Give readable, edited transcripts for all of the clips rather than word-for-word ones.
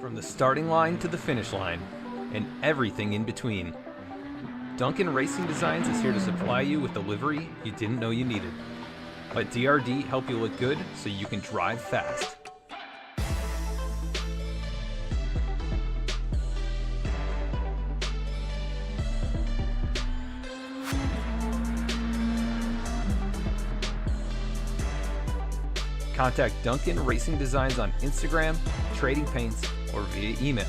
from the starting line to the finish line, and everything in between. Duncan Racing Designs is here to supply you with the livery you didn't know you needed. Let DRD help you look good so you can drive fast. Contact Duncan Racing Designs on Instagram, trading paints, or via email.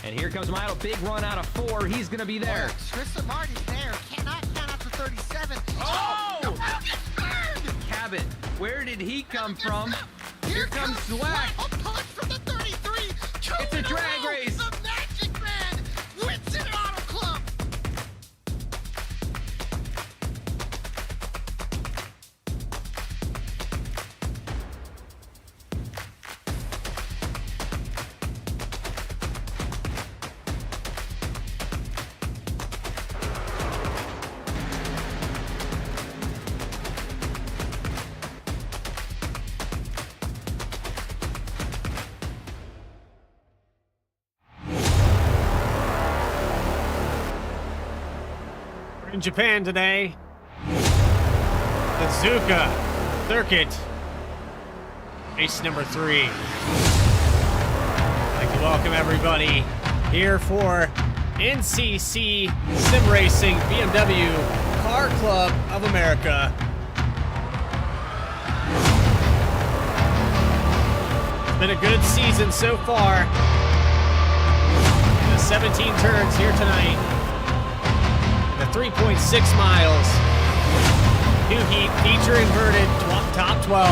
And here comes Milo, big run out of 4. He's going to be there. Tristan Martin's there. Cannot count after 37. Oh! Cabot, where did he come from? Here comes Zwack. A punch from the 33. It's a drag race. The Magic Man wins it Auto Club. In Japan today, the Suzuka circuit, race number 3. I'd like to welcome everybody here for NCC Sim Racing BMW Car Club of America. It's been a good season so far. The 17 turns here tonight. 3.6 miles. New heat, feature inverted, top 12.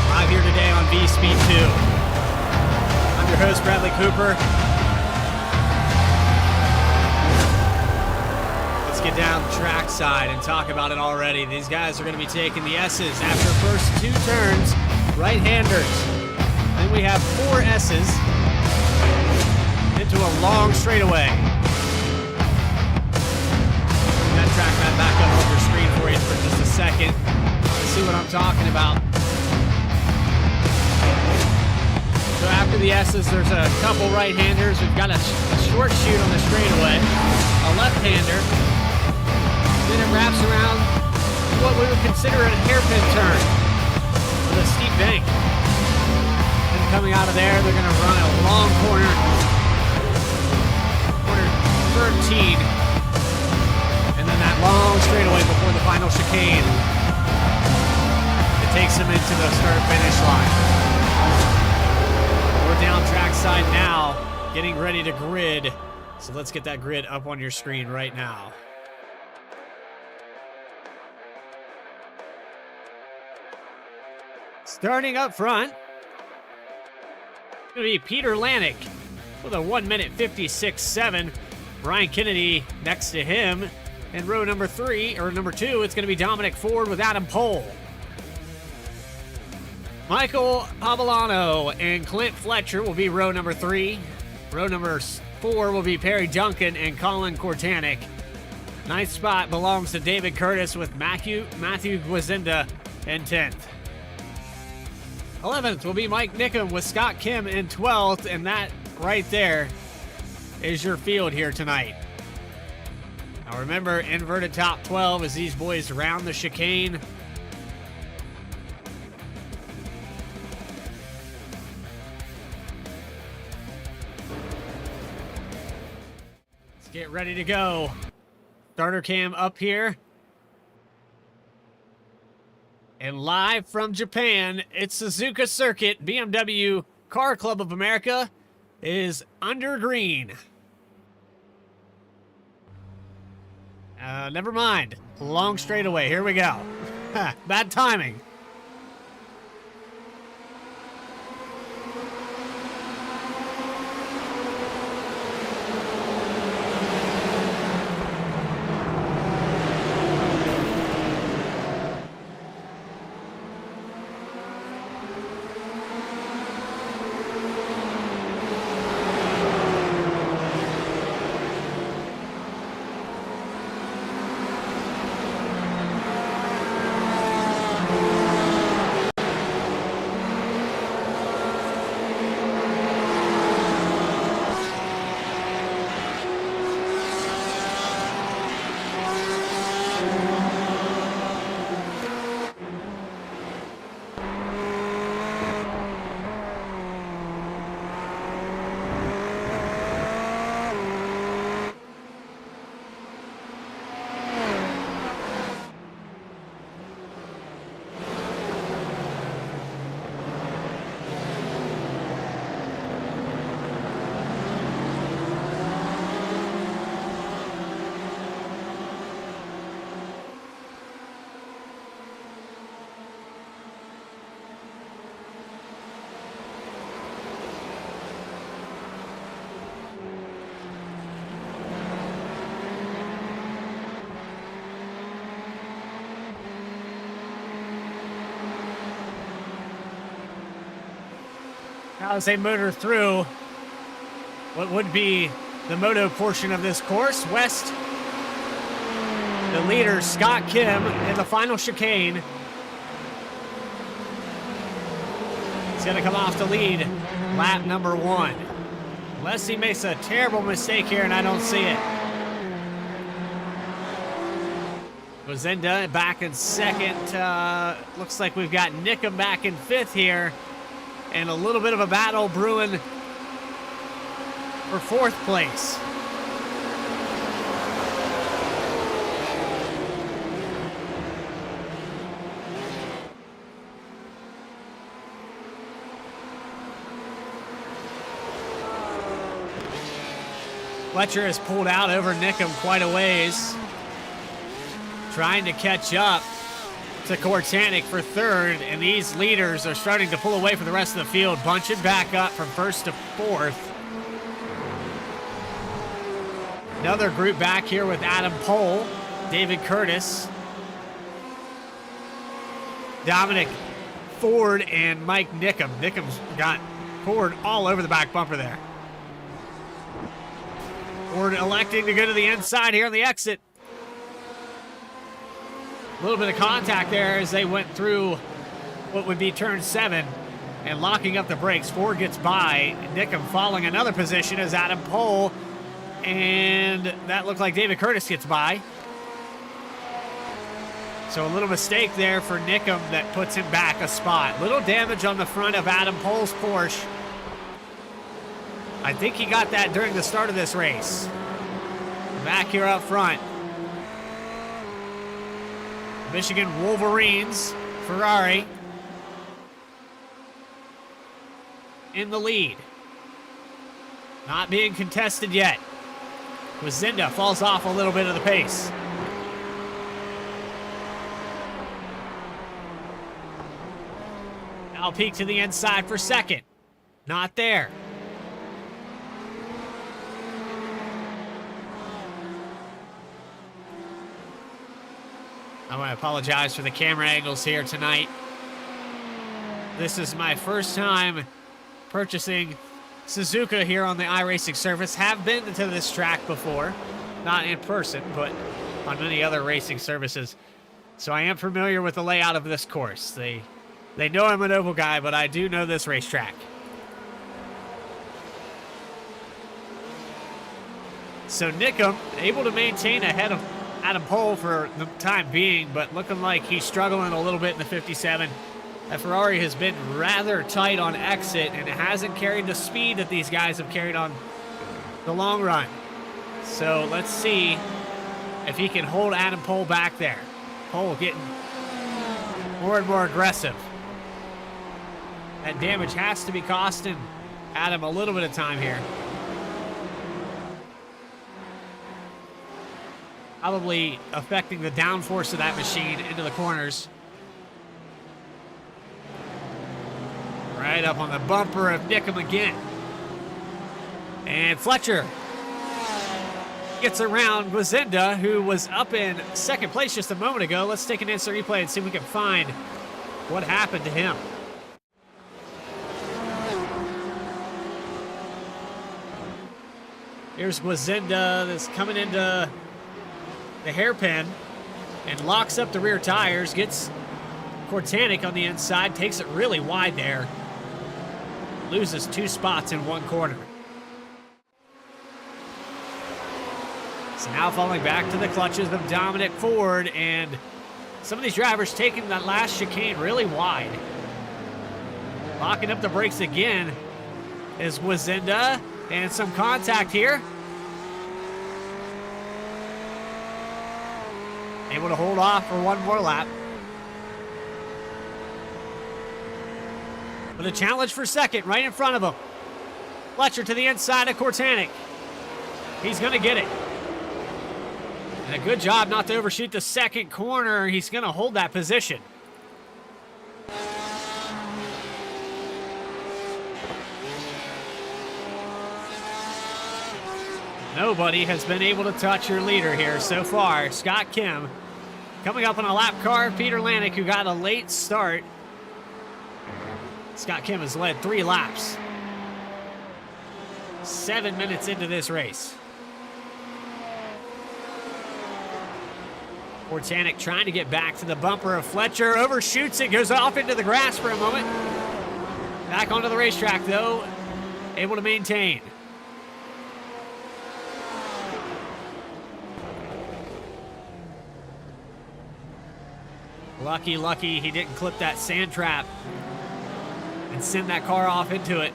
Live here today on V-Speed 2. I'm your host, Bradley Cooper. Let's get down the track side and talk about it already. These guys are going to be taking the S's after first 2 turns, right-handers. Then we have 4 S's into a long straightaway. Track that back up on your screen for you for just a second to see what I'm talking about. So after the S's, there's a couple right-handers. We've got a short shoot on the straightaway, a left-hander. Then it wraps around what we would consider a hairpin turn with a steep bank. And coming out of there, they're going to run a long corner 13. And then that long straightaway before the final chicane. It takes them into the start-finish line. We're down trackside now, getting ready to grid. So let's get that grid up on your screen right now. Starting up front, it's going to be Peter Lanik with a 1:56.7. Brian Kennedy next to him. And row number 2, it's going to be Dominic Ford with Adam Pohl. Michael Pavolano and Clint Fletcher will be row number 3. Row number 4 will be Perry Duncan and Colin Kortanik. Ninth spot belongs to David Curtis with Matthew Guazinda in 10th. 11th will be Mike Nickum with Scott Kim in 12th, and that right there is your field here tonight. Now remember, inverted top 12 as these boys round the chicane. Let's get ready to go. Starter cam up here. And live from Japan, it's Suzuka Circuit. BMW Car Club of America is under green. Never mind. Long straightaway. Here we go. Bad timing. Now as they motor through what would be the moto portion of this course, west, the leader, Scott Kim, in the final chicane. He's going to come off the lead, lap number 1. Unless he makes a terrible mistake here and I don't see it. Gozinda back in second. Looks like we've got Nickum back in 5th here. And a little bit of a battle brewing for 4th place. Fletcher has pulled out over Nickum quite a ways, trying to catch up to Kortanik for 3rd, and these leaders are starting to pull away from the rest of the field, bunching back up from 1st to 4th. Another group back here with Adam Pohl, David Curtis, Dominic Ford, and Mike Nickum. Nickum's got Ford all over the back bumper there. Ford electing to go to the inside here on the exit. A little bit of contact there as they went through what would be turn 7 and locking up the brakes. Ford gets by. Nickum following another position as Adam Pohl, and that looked like David Curtis gets by. So a little mistake there for Nickum that puts him back a spot. Little damage on the front of Adam Pohl's Porsche. I think he got that during the start of this race. Back here up front, Michigan Wolverines, Ferrari, in the lead. Not being contested yet. Gozinda falls off a little bit of the pace. Now peek to the inside for 2nd. Not there. I want to apologize for the camera angles here tonight. This is my first time purchasing Suzuka here on the iRacing service. Have been to this track before, not in person, but on many other racing services. So I am familiar with the layout of this course. They They know I'm an oval guy, but I do know this racetrack. So Nickum able to maintain ahead of Adam Pohl for the time being, but looking like he's struggling a little bit in the 57. That Ferrari has been rather tight on exit, and it hasn't carried the speed that these guys have carried on the long run. So let's see if he can hold Adam Pohl back there. Pohl getting more and more aggressive. That damage has to be costing Adam a little bit of time here. Probably affecting the downforce of that machine into the corners. Right up on the bumper of Nickum again. And Fletcher gets around Gwazinda, who was up in second place just a moment ago. Let's take an instant replay and see if we can find what happened to him. Here's Gwazinda that's coming into the hairpin and locks up the rear tires, gets Kortanik on the inside, takes it really wide there. Loses 2 spots in one corner. So now falling back to the clutches of Dominic Ford, and some of these drivers taking that last chicane really wide. Locking up the brakes again is Gwazinda, and some contact here. Able to hold off for one more lap. With a challenge for second right in front of him. Fletcher to the inside of Kortanik. He's going to get it. And a good job not to overshoot the second corner. He's going to hold that position. Nobody has been able to touch your leader here so far. Scott Kim coming up on a lap car. Peter Lanik, who got a late start. Scott Kim has led 3 laps. 7 minutes into this race. Kortanik trying to get back to the bumper of Fletcher. Overshoots it, goes off into the grass for a moment. Back onto the racetrack, though. Able to maintain. Lucky he didn't clip that sand trap and send that car off into it.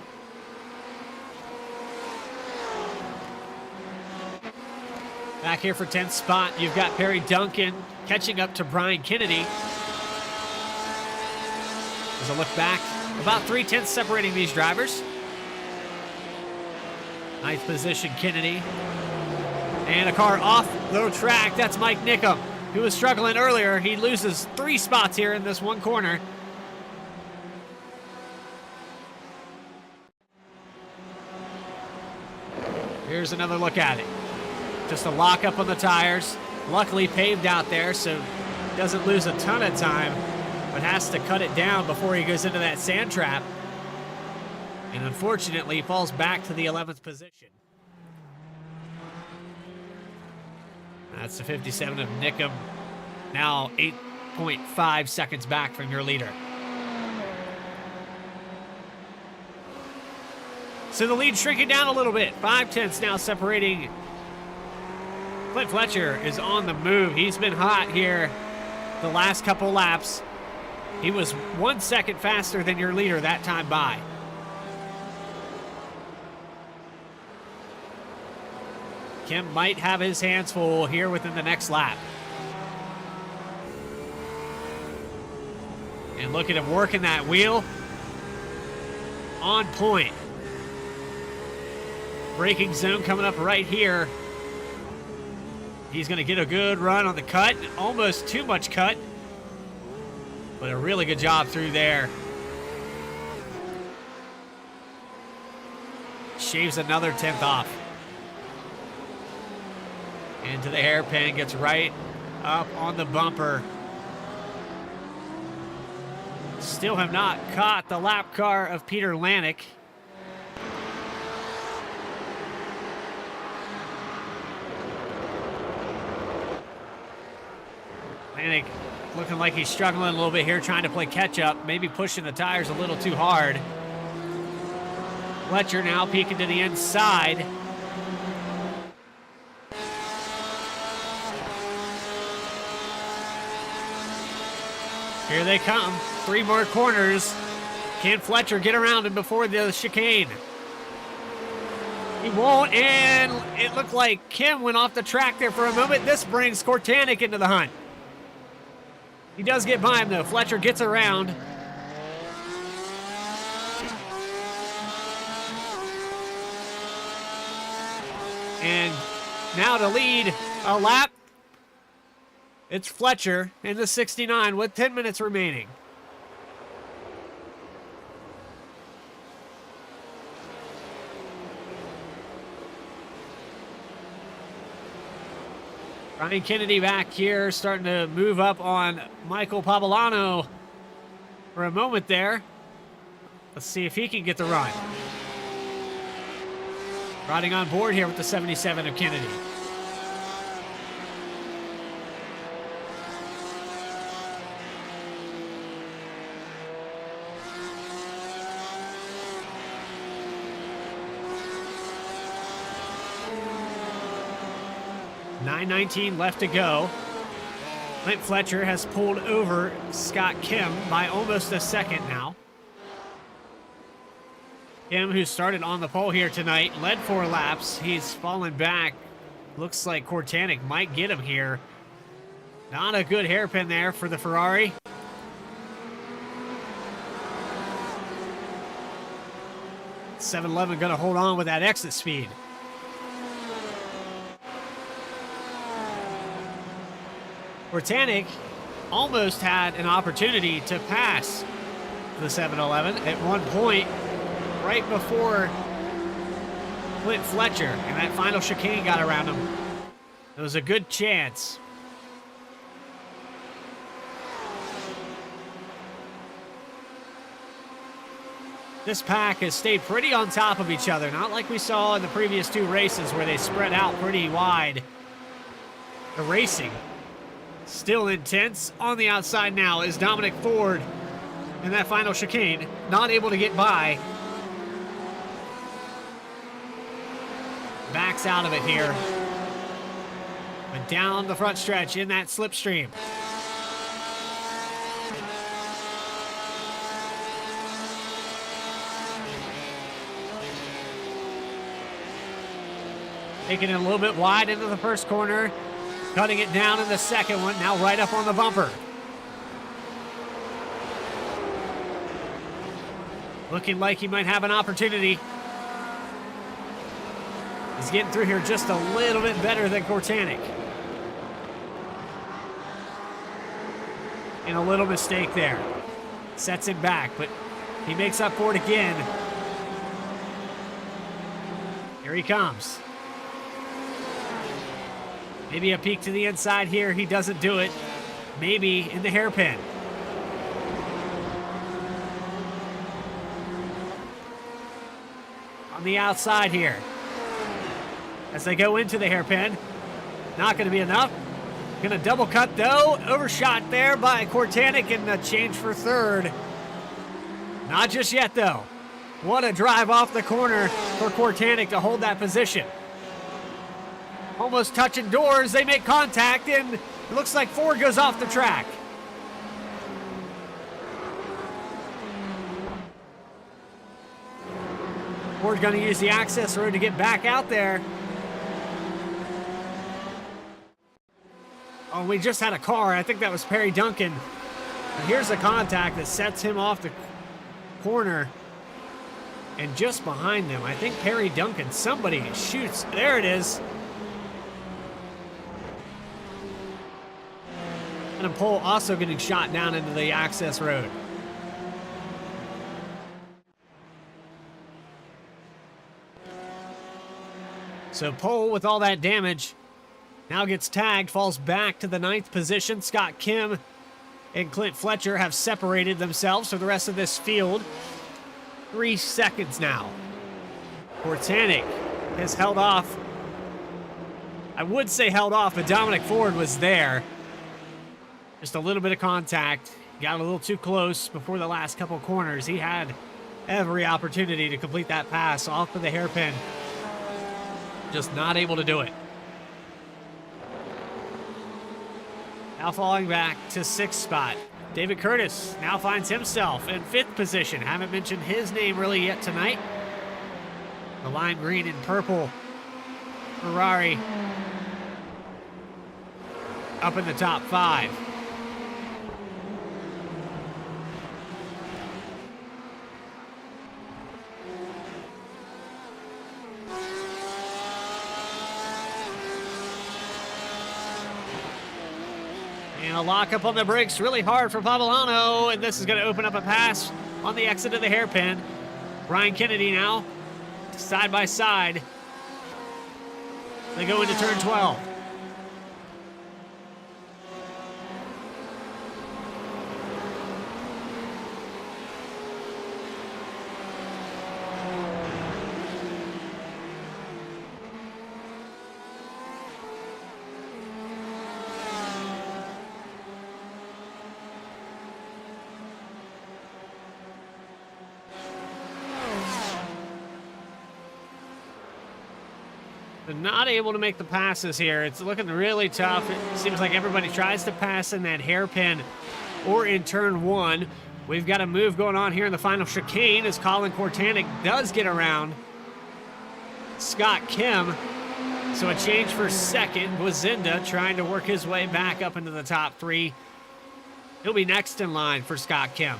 Back here for 10th spot, you've got Perry Duncan catching up to Brian Kennedy. As a look back, about 3/10 separating these drivers. 9th position, Kennedy. And a car off the track, that's Mike Nickum, who was struggling earlier. He loses 3 spots here in this one corner. Here's another look at it. Just a lock up on the tires. Luckily paved out there, so doesn't lose a ton of time, but has to cut it down before he goes into that sand trap. And unfortunately falls back to the 11th position. That's the 57 of Nickum. Now 8.5 seconds back from your leader. So the lead shrinking down a little bit. 5/10 now separating. Clint Fletcher is on the move. He's been hot here the last couple laps. He was 1 second faster than your leader that time by. Kim might have his hands full here within the next lap. And look at him working that wheel. On point. Braking zone coming up right here. He's going to get a good run on the cut. Almost too much cut. But a really good job through there. Shaves another 10th off. Into the hairpin, gets right up on the bumper. Still have not caught the lap car of Peter Lanik. Lanik looking like he's struggling a little bit here, trying to play catch up, maybe pushing the tires a little too hard. Fletcher now peeking to the inside. Here they come. 3 more corners. Can Fletcher get around him before the chicane? He won't, and it looked like Kim went off the track there for a moment. This brings Kortanik into the hunt. He does get by him, though. Fletcher gets around. And now to lead a lap, it's Fletcher in the 69 with 10 minutes remaining. Ryan Kennedy back here, starting to move up on Michael Pavolano for a moment there. Let's see if he can get the run. Riding on board here with the 77 of Kennedy. .919 left to go. Clint Fletcher has pulled over Scott Kim by almost a second now. Kim, who started on the pole here tonight, led 4 laps. He's fallen back. Looks like Kortanik might get him here. Not a good hairpin there for the Ferrari. .711 going to hold on with that exit speed. Kortanik almost had an opportunity to pass the 711 at one point right before Clint Fletcher, and that final chicane got around him. It was a good chance. This pack has stayed pretty on top of each other, not like we saw in the previous 2 races where they spread out pretty wide. The racing still intense. On the outside now is Dominic Ford in that final chicane, not able to get by. Backs out of it here. But down the front stretch in that slipstream. Taking it a little bit wide into the first corner. Cutting it down in the second one, now right up on the bumper. Looking like he might have an opportunity. He's getting through here just a little bit better than Kortanik. And a little mistake there. Sets him back, but he makes up for it again. Here he comes. Maybe a peek to the inside here. He doesn't do it. Maybe in the hairpin. On the outside here. As they go into the hairpin. Not going to be enough. Going to double cut though. Overshot there by Kortanik and a change for third. Not just yet though. What a drive off the corner for Kortanik to hold that position. Almost touching doors, they make contact, and it looks like Ford goes off the track. Ford going to use the access road to get back out there. Oh, we just had a car. I think that was Perry Duncan. And here's the contact that sets him off the corner. And just behind them, I think Perry Duncan, somebody shoots. There it is. And a pole also getting shot down into the access road. So pole with all that damage now gets tagged, falls back to the 9th position. Scott Kim and Clint Fletcher have separated themselves for the rest of this field. 3 seconds now. Kortanik has held off. I would say held off, but Dominic Ford was there. Just a little bit of contact. Got a little too close before the last couple corners. He had every opportunity to complete that pass off of the hairpin. Just not able to do it. Now falling back to 6th spot. David Curtis now finds himself in 5th position. Haven't mentioned his name really yet tonight. The lime green and purple Ferrari up in the top 5. And a lockup on the brakes, really hard for Pavolano, and this is going to open up a pass on the exit of the hairpin. Brian Kennedy now, side by side. They go into turn 12. They're not able to make the passes here. It's looking really tough. It seems like everybody tries to pass in that hairpin or in turn 1. We've got a move going on here in the final chicane as Colin Kortanek does get around Scott Kim. So a change for 2nd. Gwazinda trying to work his way back up into the top 3. He'll be next in line for Scott Kim.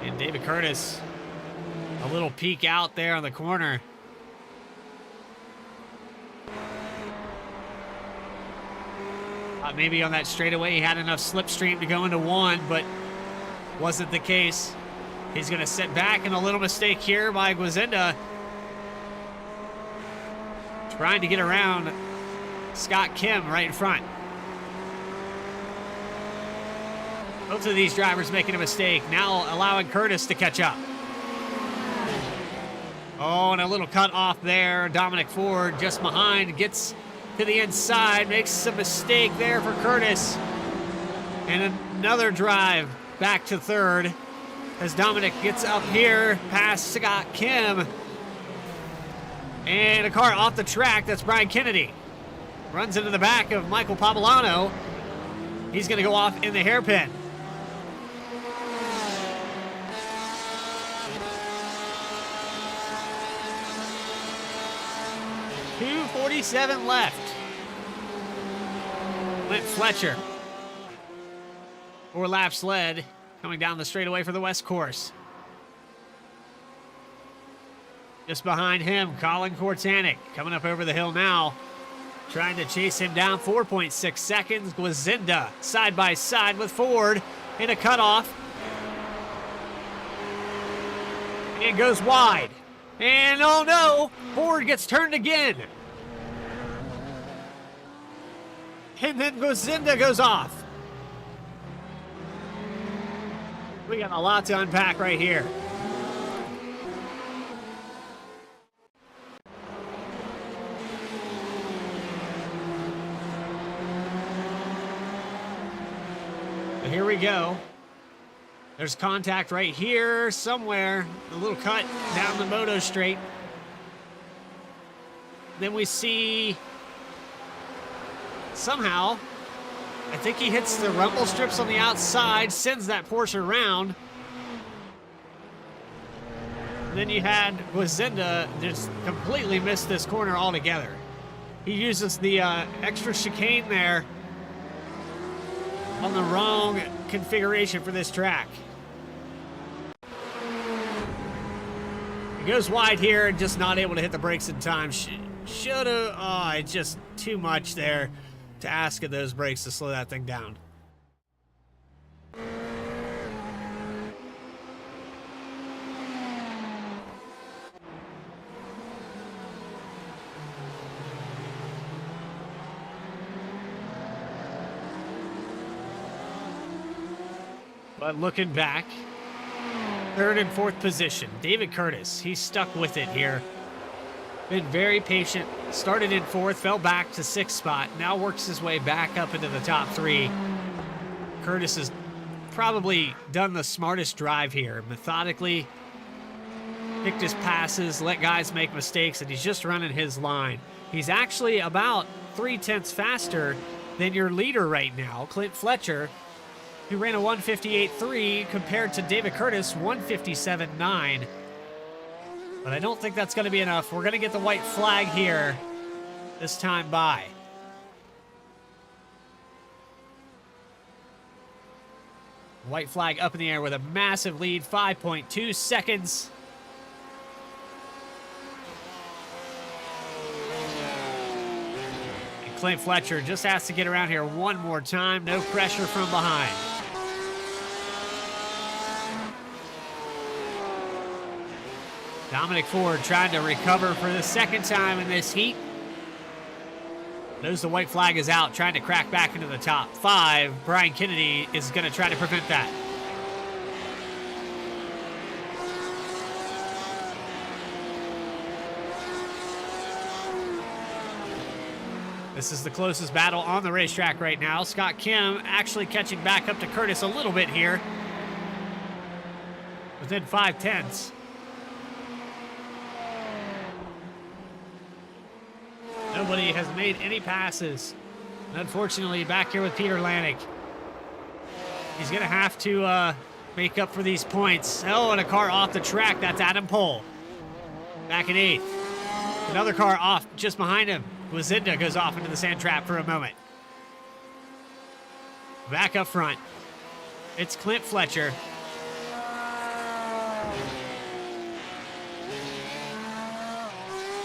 And David Curtis, a little peek out there on the corner. Maybe on that straightaway he had enough slipstream to go into 1, but wasn't the case. He's going to sit back, and a little mistake here by Gwazinda. Trying to get around Scott Kim right in front. Both of these drivers making a mistake, now allowing Curtis to catch up. Oh, and a little cut off there. Dominic Ford just behind, gets to the inside, makes a mistake there for Curtis. And another drive back to 3rd as Dominic gets up here past Scott Kim. And a car off the track, that's Brian Kennedy. Runs into the back of Michael Pavolano. He's going to go off in the hairpin. 2:47 left. Clint Fletcher, 4 laps led, coming down the straightaway for the West Course. Just behind him, Colin Kortanek coming up over the hill now, trying to chase him down. 4.6 seconds. Gwazinda side by side with Ford in a cutoff. It goes wide. And oh no, Ford gets turned again. And then Gwazinda goes off. We got a lot to unpack right here. But here we go. There's contact right here somewhere. A little cut down the moto straight. Then we see somehow, I think he hits the rumble strips on the outside, sends that Porsche around. And then you had Gwazinda just completely missed this corner altogether. He uses the extra chicane there on the wrong configuration for this track. He goes wide here and just not able to hit the brakes in time. Should have, oh, it's just too much there to ask of those brakes to slow that thing down. But looking back, 3rd and 4th position, David Curtis, he's stuck with it here. Been very patient. Started in 4th, fell back to 6th spot. Now works his way back up into the top 3. Curtis has probably done the smartest drive here. Methodically picked his passes, let guys make mistakes, and he's just running his line. He's actually about 0.3 faster than your leader right now, Clint Fletcher, who ran a 158.3 compared to David Curtis, 157.9. But I don't think that's going to be enough. We're going to get the white flag here this time by. White flag up in the air with a massive lead, 5.2 seconds. And Clint Fletcher just has to get around here one more time. No pressure from behind. Dominic Ford trying to recover for the second time in this heat. Knows the white flag is out, trying to crack back into the top 5. Brian Kennedy is going to try to prevent that. This is the closest battle on the racetrack right now. Scott Kim actually catching back up to Curtis a little bit here. Within 0.5. Nobody has made any passes. And unfortunately, back here with Peter Lanik. He's going to have to make up for these points. Oh, and a car off the track. That's Adam Pohl. Back in 8th. Another car off just behind him. Wazinda goes off into the sand trap for a moment. Back up front. It's Clint Fletcher.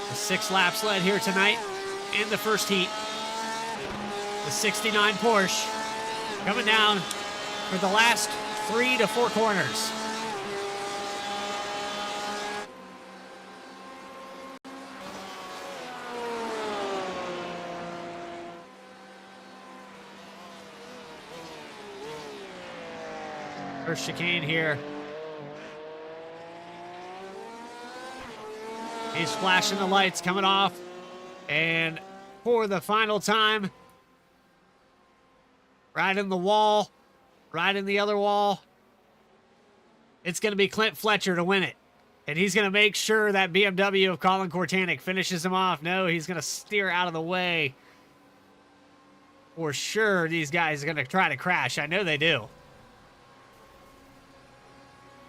The 6 laps led here tonight in the first heat. The 69 Porsche coming down for the last 3 to 4 corners. First chicane here. He's flashing the lights, coming off. And for the final time, right in the wall, right in the other wall, it's going to be Clint Fletcher to win it. And he's going to make sure that BMW of Colin Kortanik finishes him off. No, he's going to steer out of the way. For sure, these guys are going to try to crash. I know they do.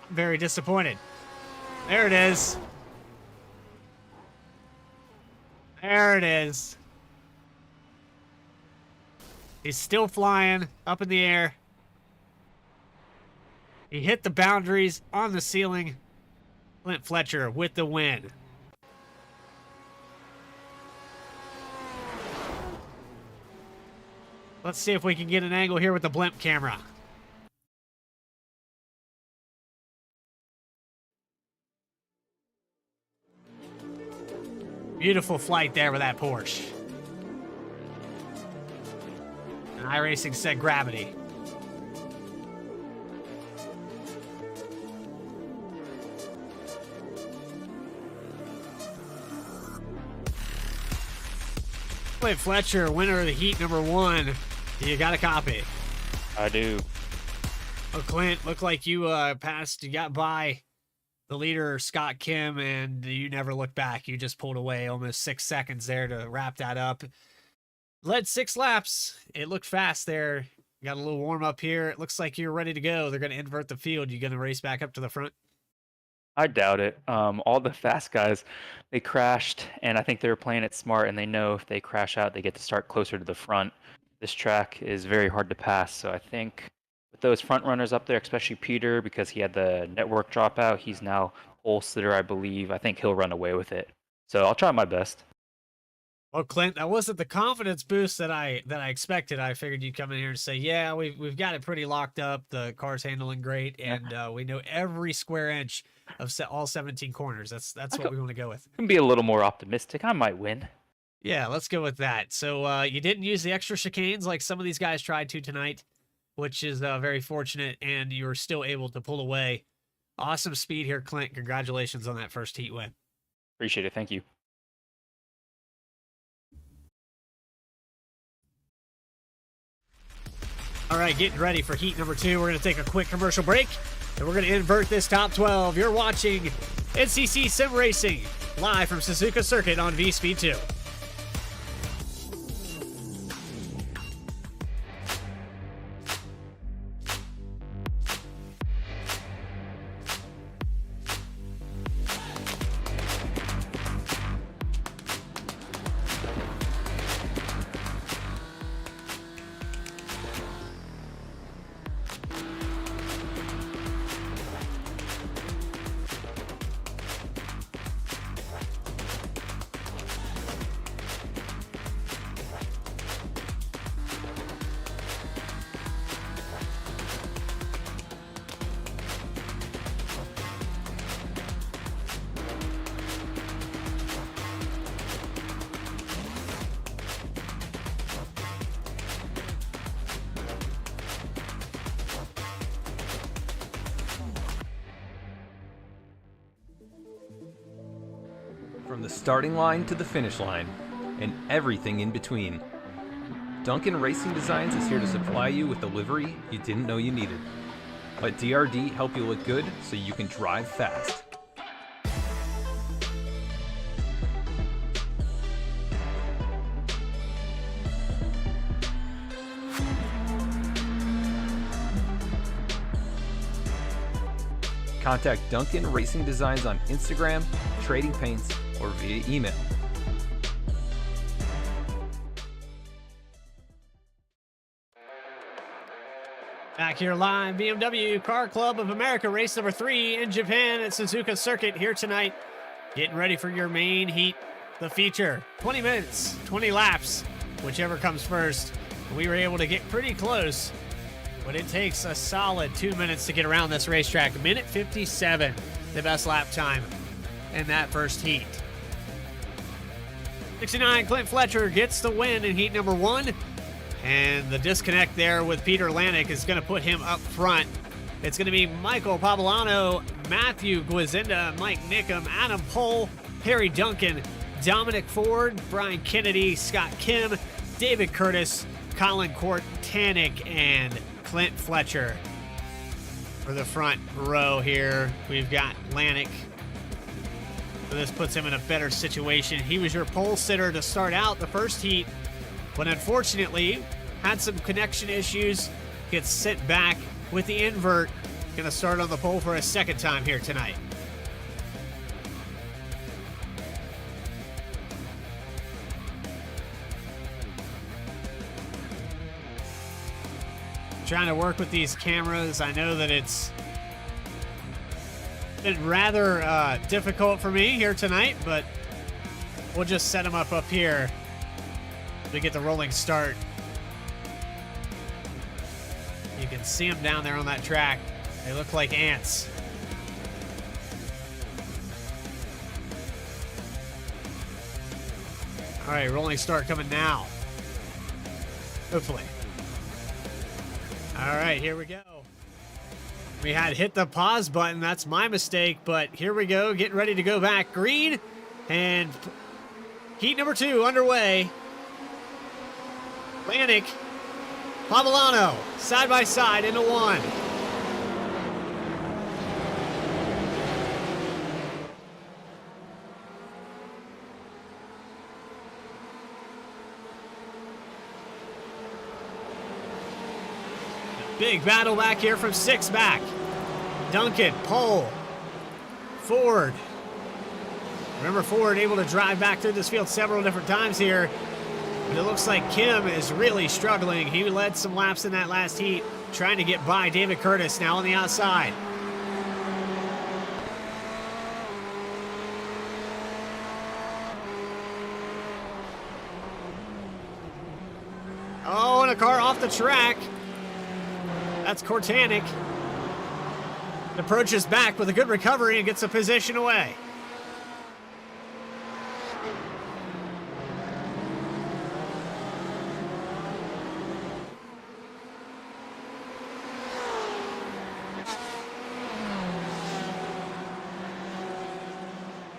I'm very disappointed. There it is. There it is. He's still flying up in the air. He hit the boundaries on the ceiling. Clint Fletcher with the win. Let's see if we can get an angle here with the blimp camera. Beautiful flight there with that Porsche. And iRacing said gravity. Clint Fletcher, winner of the heat number 1. You got a copy? I do. Oh, Clint, looked like you passed, you got by the leader, Scott Kim, and you never looked back. You just pulled away almost 6 seconds there to wrap that up. Led 6 laps. It looked fast there. Got a little warm up here. It looks like you're ready to go. They're going to invert the field. You going to race back up to the front? I doubt it. All the fast guys, they crashed, and I think they were playing it smart, and they know if they crash out, they get to start closer to the front. This track is very hard to pass, so I think with those front runners up there, especially Peter, because he had the network dropout, he's now pole sitter, I believe. I think he'll run away with it. So I'll try my best. Well, Clint, that wasn't the confidence boost that I expected. I figured you'd come in here and say, "Yeah, we've got it pretty locked up. The car's handling great, and we know every square inch of all 17 corners." That's what we want to go with. Can be a little more optimistic. I might win. Yeah, let's go with that. So you didn't use the extra chicanes like some of these guys tried to tonight, which is very fortunate, and you were still able to pull away. Awesome speed here, Clint. Congratulations on that first heat win. Appreciate it. Thank you. All right, getting ready for heat number 2. We're going to take a quick commercial break, and we're going to invert this top 12. You're watching NCC Sim Racing, live from Suzuka Circuit on V-Speed 2. From the starting line to the finish line, and everything in between, Duncan Racing Designs is here to supply you with the livery you didn't know you needed. Let DRD help you look good so you can drive fast. Contact Duncan Racing Designs on Instagram, trading paints, or via email. Back here live, BMW Car Club of America race number 3 in Japan at Suzuka Circuit here tonight. Getting ready for your main heat, the feature. 20 minutes, 20 laps, whichever comes first. We were able to get pretty close, but it takes a solid 2 minutes to get around this racetrack. Minute 57, the best lap time in that first heat. 69, Clint Fletcher gets the win in heat number 1. And the disconnect there with Peter Lanik is going to put him up front. It's going to be Michael Pavolano, Matthew Guazinda, Mike Nickum, Adam Pohl, Harry Duncan, Dominic Ford, Brian Kennedy, Scott Kim, David Curtis, Colin Kortanek, and Clint Fletcher. For the front row here, we've got Lanik. So this puts him in a better situation. He was your pole sitter to start out the first heat, but unfortunately had some connection issues. Gets sent back with the invert. Gonna start on the pole for a second time here tonight. Trying to work with these cameras. I know that it's been rather difficult for me here tonight, but we'll just set them up here to get the rolling start. You can see them down there on that track. They look like ants. All right, rolling start coming now. Hopefully. All right, here we go. We had hit the pause button. That's my mistake, but here we go. Getting ready to go back. Green, and heat number 2 underway. Lanik, Pavolano, side by side into 1. Big battle back here from 6 back. Duncan, Pohl, Ford. Remember, Ford able to drive back through this field several different times here. But it looks like Kim is really struggling. He led some laps in that last heat, trying to get by David Curtis now on the outside. Oh, and a car off the track. That's Kortanek. Approaches back with a good recovery and gets a position away.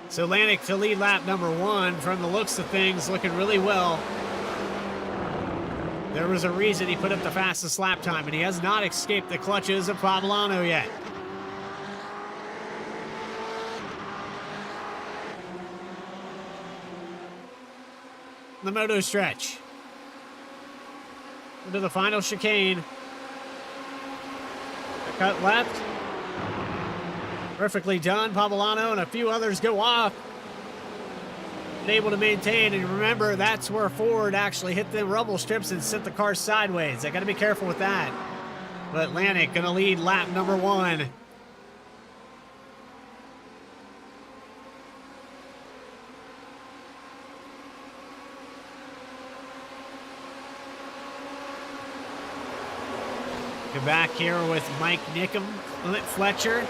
So Lanik to lead lap number 1 from the looks of things, looking really well. There was a reason he put up the fastest lap time, and he has not escaped the clutches of Poblano yet. The moto stretch. Into the final chicane. Cut left. Perfectly done. Poblano and a few others go off. And able to maintain. And remember, that's where Ford actually hit the rumble strips and sent the car sideways. They got to be careful with that. But Atlantic going to lead lap number 1. Get back here with Mike Nickum, Clint Fletcher.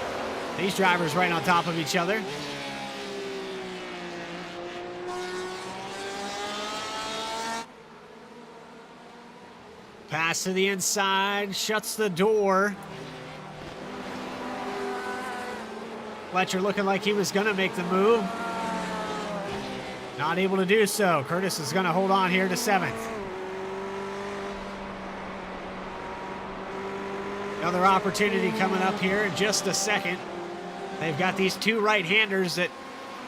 These drivers right on top of each other. Pass to the inside, shuts the door. Fletcher looking like he was going to make the move. Not able to do so. Curtis is going to hold on here to 7th. Another opportunity coming up here in just a second. They've got these 2 right-handers that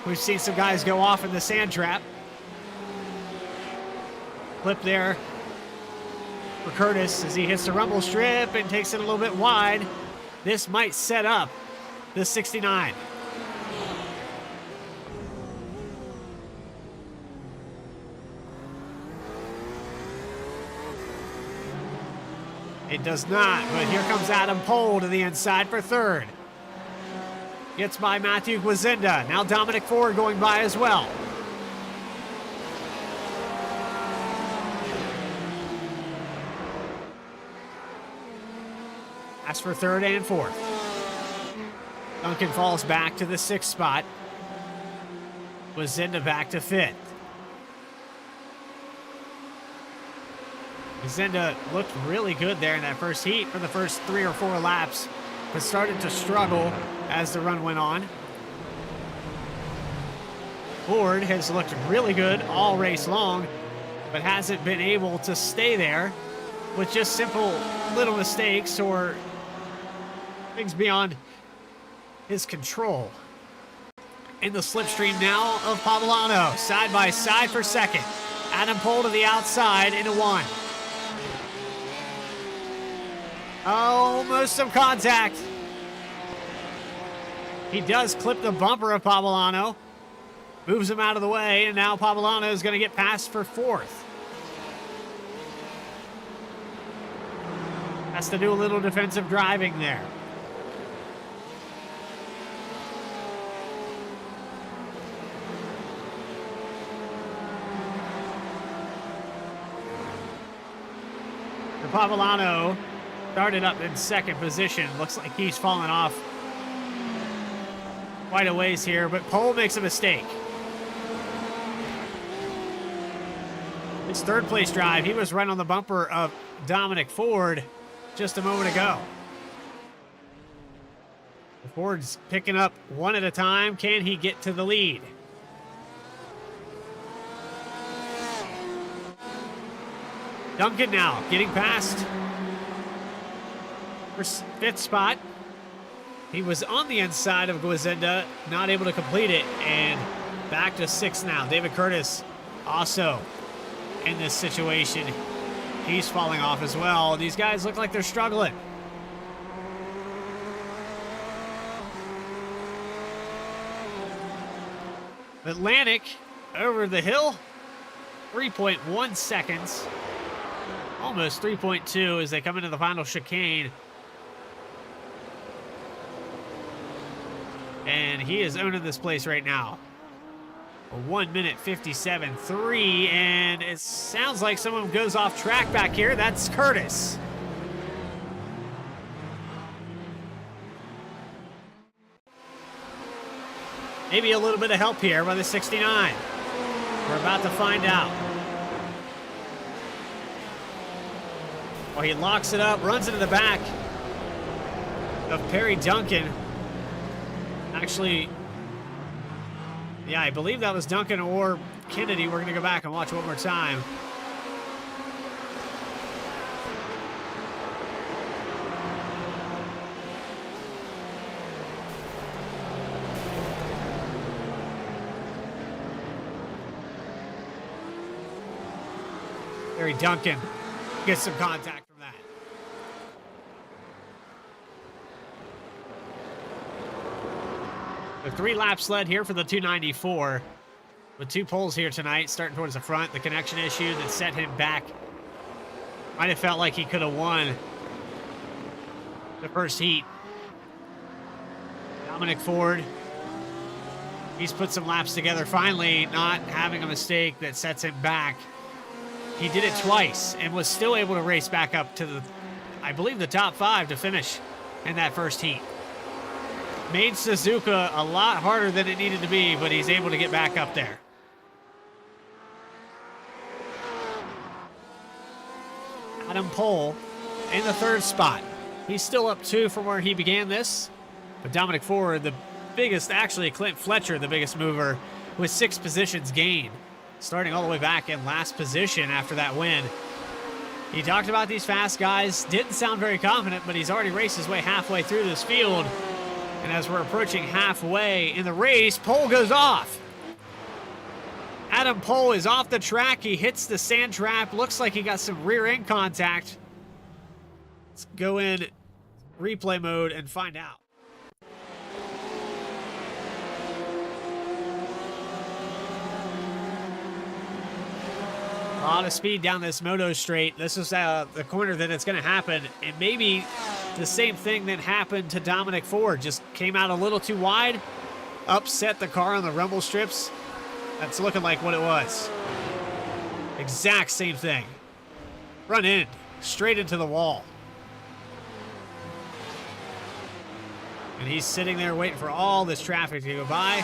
we've seen some guys go off in the sand trap. Flip there for Curtis as he hits the rumble strip and takes it a little bit wide. This might set up the 69. It does not, but here comes Adam Pohl to the inside for 3rd. Gets by Matthew Guazinda. Now Dominic Ford going by as well. As for 3rd and 4th. Duncan falls back to the 6th spot. Guazinda back to 5th. Guazinda looked really good there in that first heat for the first 3 or 4 laps, but started to struggle as the run went on. Ford has looked really good all race long, but hasn't been able to stay there with just simple little mistakes or things beyond his control. In the slipstream now of Poblano, side by side for 2nd. Adam Pohl to the outside into 1. Almost some contact. He does clip the bumper of Poblano. Moves him out of the way, and now Poblano is going to get past for 4th. Has to do a little defensive driving there. Poblano started up in 2nd position. Looks like he's fallen off quite a ways here, but Pohl makes a mistake. His 3rd place drive, he was right on the bumper of Dominic Ford just a moment ago. Ford's picking up 1 at a time. Can he get to the lead? Duncan now getting past for 5th spot. He was on the inside of Guazinda, not able to complete it, and back to 6th now. David Curtis also in this situation. He's falling off as well. These guys look like they're struggling. Atlantic over the hill, 3.1 seconds. Almost 3.2 as they come into the final chicane. And he is owning this place right now. A 1 minute 57.3, and it sounds like someone goes off track back here. That's Curtis. Maybe a little bit of help here by the 69. We're about to find out. Well, he locks it up, runs into the back of Perry Duncan. Actually, yeah, I believe that was Duncan or Kennedy. We're going to go back and watch one more time. Gary Duncan gets some contact from that. The 3 laps led here for the 294. With 2 poles here tonight, starting towards the front. The connection issue that set him back. Might have felt like he could have won the first heat. Dominic Ford, he's put some laps together, finally not having a mistake that sets him back. He did it twice and was still able to race back up to the, I believe, the top 5 to finish in that first heat. Made Suzuka a lot harder than it needed to be, but he's able to get back up there. Adam Pohl in the 3rd spot. He's still up 2 from where he began this. But Dominic Ford, the biggest, actually Clint Fletcher, the biggest mover, with 6 positions gained. Starting all the way back in last position after that win. He talked about these fast guys. Didn't sound very confident, but he's already raced his way halfway through this field. And as we're approaching halfway in the race, Pohl goes off. Adam Pohl is off the track. He hits the sand trap. Looks like he got some rear end contact. Let's go in replay mode and find out. A lot of speed down this moto straight. This is the corner that it's going to happen. And maybe the same thing that happened to Dominic Ford. Just came out a little too wide. Upset the car on the rumble strips. That's looking like what it was. Exact same thing. Front end. Straight into the wall. And he's sitting there waiting for all this traffic to go by.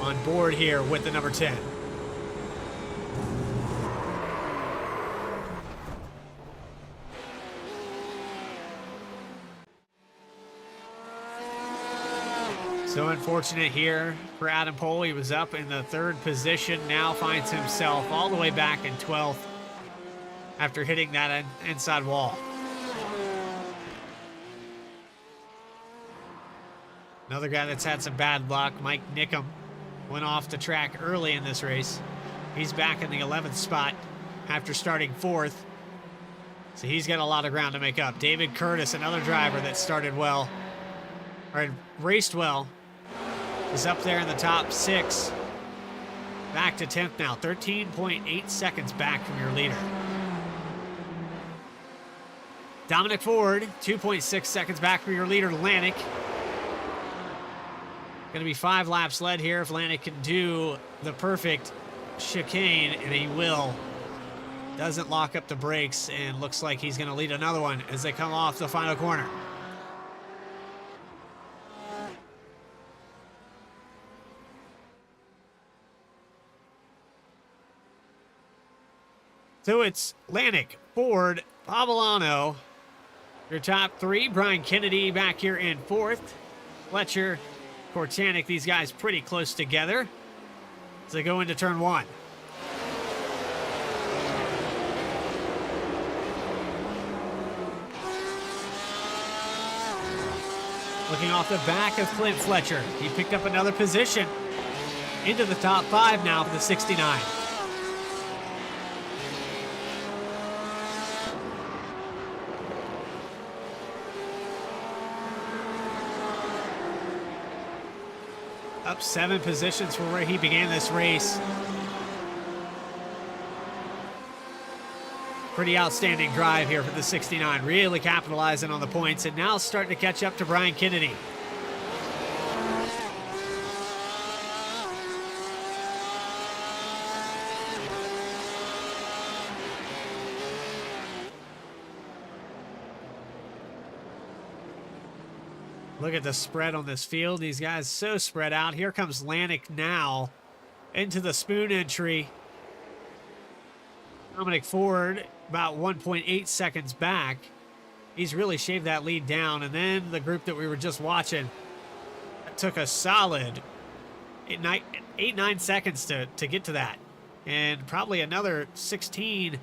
On board here with the number 10. So unfortunate here for Adam Pohl. He was up in the 3rd position, now finds himself all the way back in 12th after hitting that inside wall. Another guy that's had some bad luck, Mike Nickham, went off the track early in this race. He's back in the 11th spot after starting 4th. So he's got a lot of ground to make up. David Curtis, another driver that started well, or raced well, is up there in the top 6. Back to 10th now, 13.8 seconds back from your leader. Dominic Ford, 2.6 seconds back from your leader, Lanik. Going to be 5 laps led here if Lanik can do the perfect chicane, and he will. Doesn't lock up the brakes, and looks like he's going to lead another one as they come off the final corner. So it's Lanik, Ford, Pavolano, your top 3. Brian Kennedy back here in 4th. Fletcher, Kortanik, these guys pretty close together as they go into turn 1. Looking off the back of Clint Fletcher. He picked up another position into the top 5 now for the 69. Up 7 positions from where he began this race. Pretty outstanding drive here for the 69. Really capitalizing on the points, and now starting to catch up to Brian Kennedy. Look at the spread on this field. These guys so spread out. Here comes Lanik now into the spoon entry. Dominic Ford about 1.8 seconds back. He's really shaved that lead down. And then the group that we were just watching, that took a solid 8-9 seconds to get to that. And probably another 16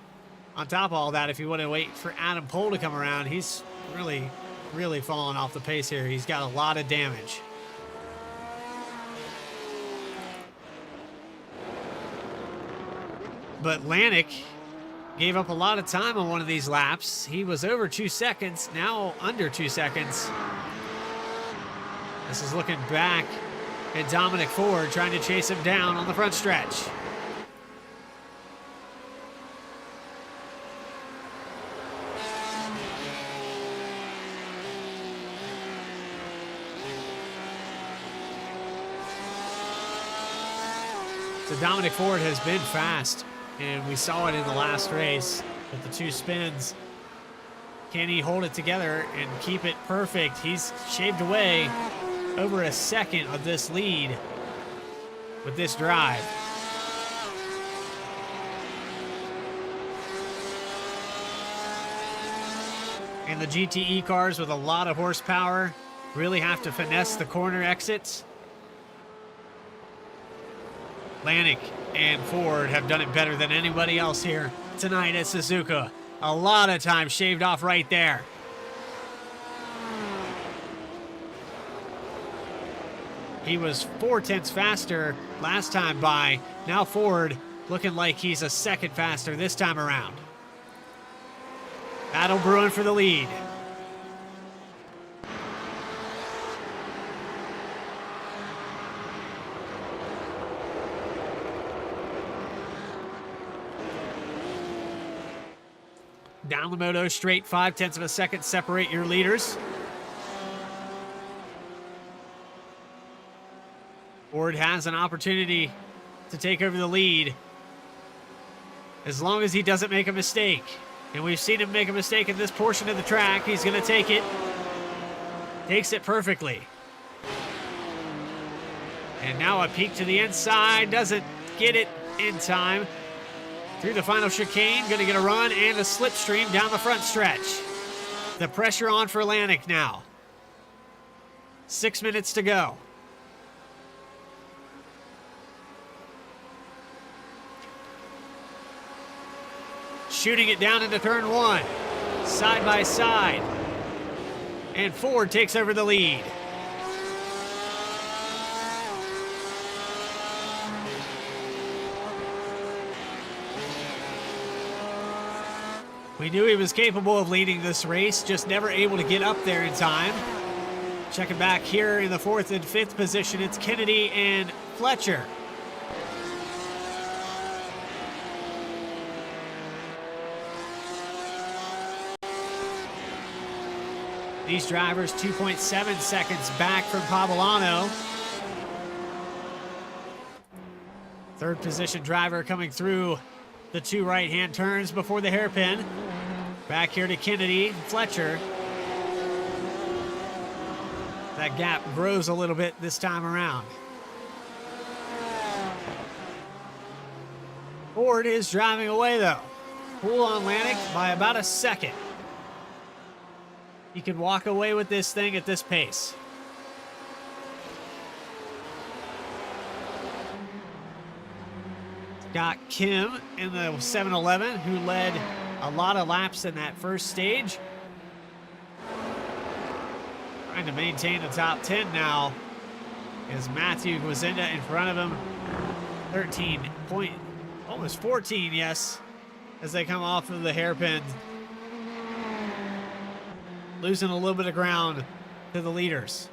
on top of all that if you want to wait for Adam Pohl to come around. He's really falling off the pace here. He's got a lot of damage. but Lanik gave up a lot of time on one of these laps. He was over 2 seconds, now under 2 seconds. This is looking back at Dominic Ford trying to chase him down on the front stretch. So Dominic Ford has been fast, and we saw it in the last race with the 2 spins. Can he hold it together and keep it perfect? He's shaved away over a second of this lead with this drive. And the GTE cars with a lot of horsepower really have to finesse the corner exits. Lanik and Ford have done it better than anybody else here tonight at Suzuka. A lot of time shaved off right there. He was 4/10 faster last time by. Now Ford looking like he's a second faster this time around. Battle brewing for the lead. Down the moto straight, 0.5 of a second separate your leaders. Ford has an opportunity to take over the lead as long as he doesn't make a mistake. And we've seen him make a mistake in this portion of the track. He's going to take it. Takes it perfectly. And now a peek to the inside. Doesn't get it in time. Through the final chicane, going to get a run and a slipstream down the front stretch. The pressure on for Lanik now. 6 minutes to go. Shooting it down into turn 1. Side by side. And Ford takes over the lead. We knew he was capable of leading this race, just never able to get up there in time. Checking back here in the 4th and 5th position, it's Kennedy and Fletcher. These drivers 2.7 seconds back from Pavolano. 3rd position driver coming through the 2 right-hand turns before the hairpin. Back here to Kennedy and Fletcher. That gap grows a little bit this time around. Ford is driving away though. Pull on Lanik by about a second. He could walk away with this thing at this pace. Got Kim in the 7-Eleven, who led a lot of laps in that first stage. Trying to maintain the top 10 now as Matthew Gwazinda in front of him. 13 point, almost 14, yes, as they come off of the hairpin. Losing a little bit of ground to the leaders.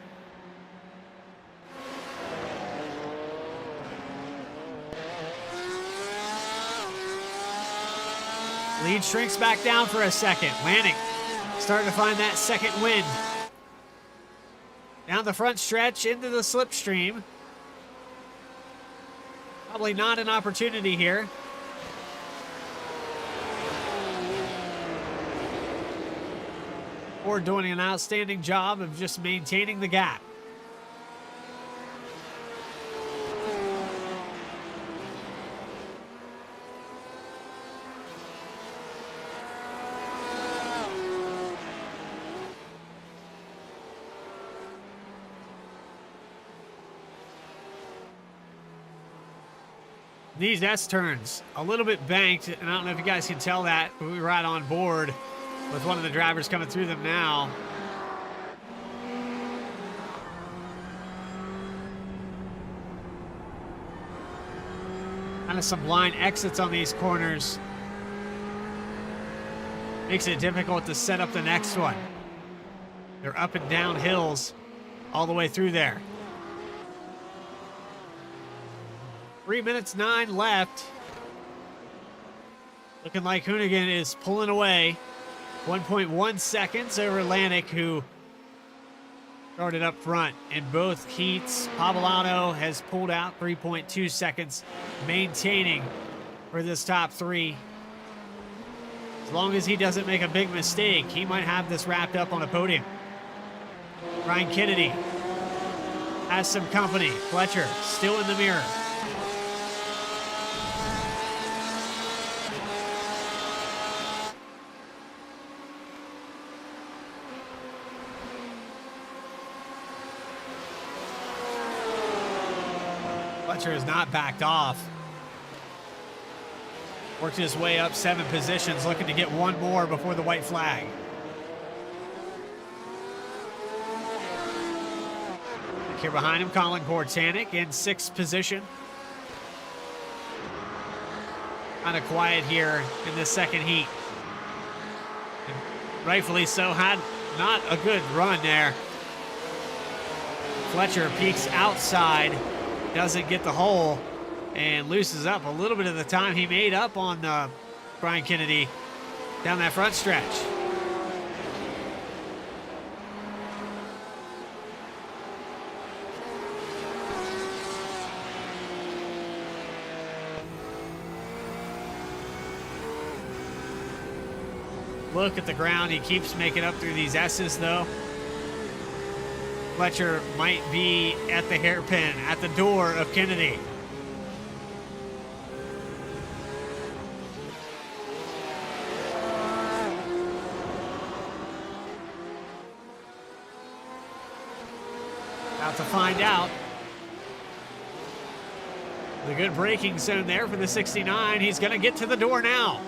Lead shrinks back down for a second. Lanik starting to find that second wind. Down the front stretch into the slipstream. Probably not an opportunity here. Ford doing an outstanding job of just maintaining the gap. These S turns a little bit banked, and I don't know if you guys can tell that, but we're right on board with one of the drivers coming through them now. Kind of some line exits on these corners. Makes it difficult to set up the next one. They're up and down hills all the way through there. 3 minutes 9 left. Looking like Hoonigan is pulling away. 1.1 seconds over Atlantic, who started up front in both heats. Pavolano has pulled out 3.2 seconds, maintaining for this top three. As long as he doesn't make a big mistake, he might have this wrapped up on a podium. Brian Kennedy has some company. Fletcher still in the mirror. Fletcher has not backed off. Worked his way up 7 positions, looking to get one more before the white flag. Here behind him, Colin Kortanik in 6th position. Kind of quiet here in the second heat. And rightfully so, had not a good run there. Fletcher peeks outside, doesn't get the hole, and loses up a little bit of the time he made up on Brian Kennedy down that front stretch. Look at the ground. He keeps making up through these S's, though. Fletcher might be at the hairpin, at the door of Kennedy. About to find out. The good braking zone there for the 69. He's going to get to the door now.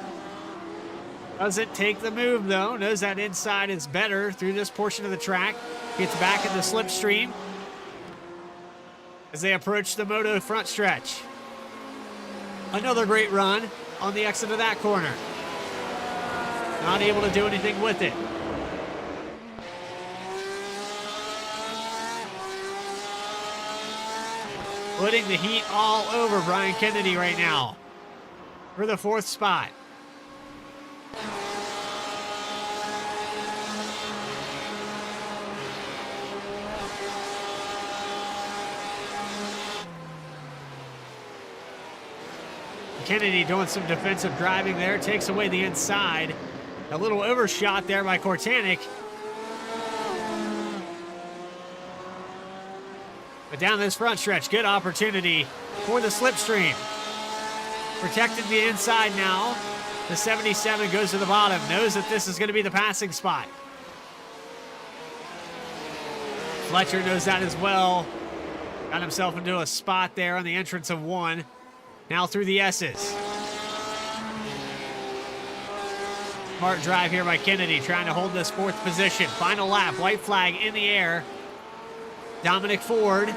Doesn't take the move, though. Knows that inside is better through this portion of the track. Gets back in the slipstream as they approach the moto front stretch. Another great run on the exit of that corner. Not able to do anything with it. Putting the heat all over Brian Kennedy right now for the 4th spot. Kennedy doing some defensive driving there, takes away the inside. A little overshot there by Kortanik. But down this front stretch, good opportunity for the slipstream. Protecting the inside now. The 77 goes to the bottom, knows that this is going to be the passing spot. Fletcher knows that as well. Got himself into a spot there on the entrance of 1. Now through the S's. Smart drive here by Kennedy, trying to hold this 4th position. Final lap, white flag in the air. Dominic Ford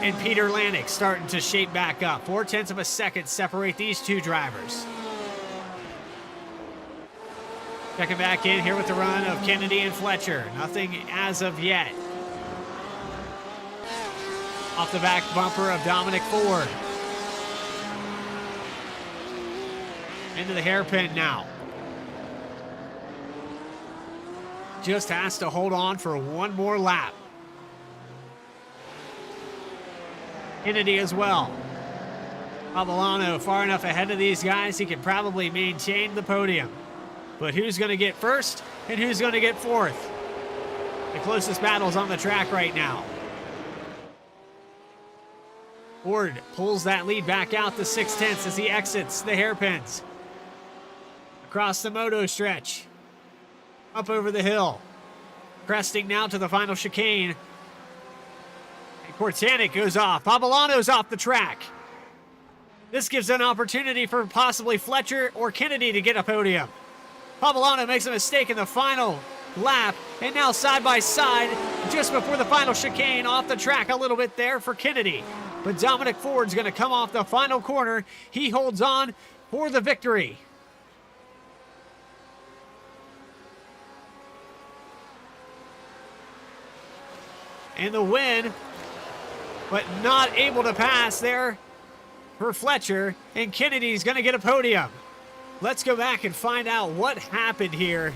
and Peter Lanik starting to shape back up. 0.4 of a second separate these two drivers. Checking back in here with the run of Kennedy and Fletcher. Nothing as of yet. Off the back bumper of Dominic Ford. Into the hairpin now. Just has to hold on for one more lap. Kennedy as well. Pavolano far enough ahead of these guys, he could probably maintain the podium. But who's going to get first and who's going to get 4th? The closest battle's on the track right now. Ford pulls that lead back out to 0.6 as he exits the hairpins. Across the moto stretch. Up over the hill. Cresting now to the final chicane. And Kortanik goes off. Pavolano's off the track. This gives an opportunity for possibly Fletcher or Kennedy to get a podium. Pavolano makes a mistake in the final lap, and now side by side, just before the final chicane, off the track a little bit there for Kennedy. but Dominic Ford's going to come off the final corner. He holds on for the victory. And the win, but not able to pass there for Fletcher, and Kennedy's going to get a podium. Let's go back and find out what happened here.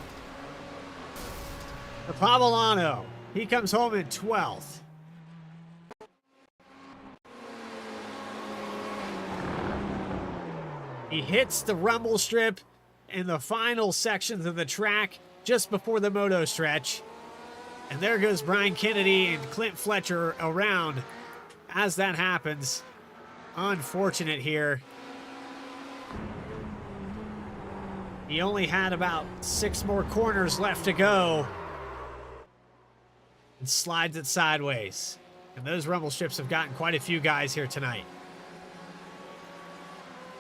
The Pavolano, he comes home in 12th. He hits the rumble strip in the final sections of the track just before the moto stretch. And there goes Brian Kennedy and Clint Fletcher around as that happens. Unfortunate here. He only had about 6 more corners left to go. And slides it sideways. And those rumble strips have gotten quite a few guys here tonight.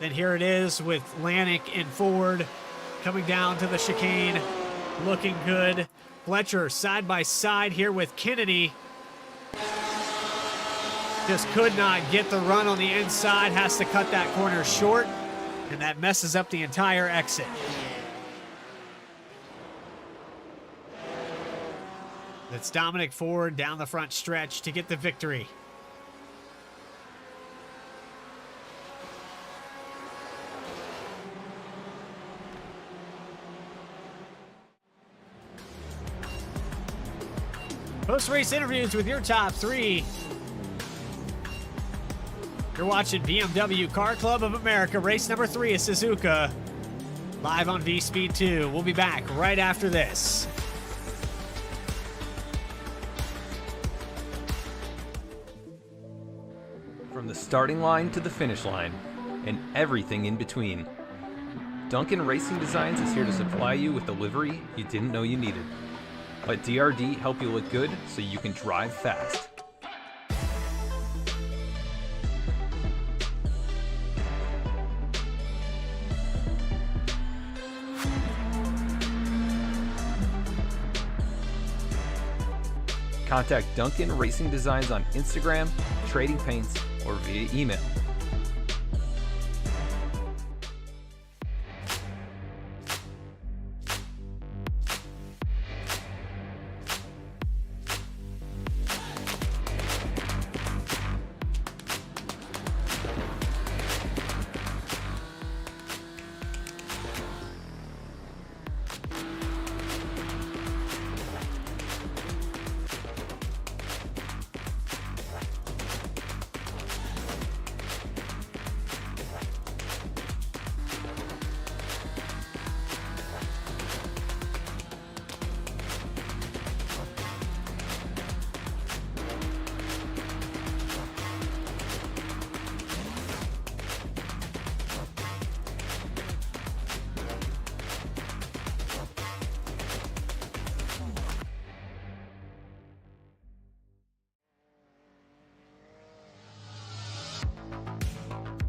Then here it is with Lanik and Ford coming down to the chicane. Looking good. Fletcher side by side here with Kennedy. Just could not get the run on the inside. Has to cut that corner short. And that messes up the entire exit. That's Dominic Ford down the front stretch to get the victory. Post-race interviews with your top 3. You're watching BMW Car Club of America, race number 3 at Suzuka, live on V-Speed 2. We'll be back right after this. From the starting line to the finish line, and everything in between, Duncan Racing Designs is here to supply you with the livery you didn't know you needed. Let DRD help you look good so you can drive fast. Contact Duncan Racing Designs on Instagram, trading paints, or via email.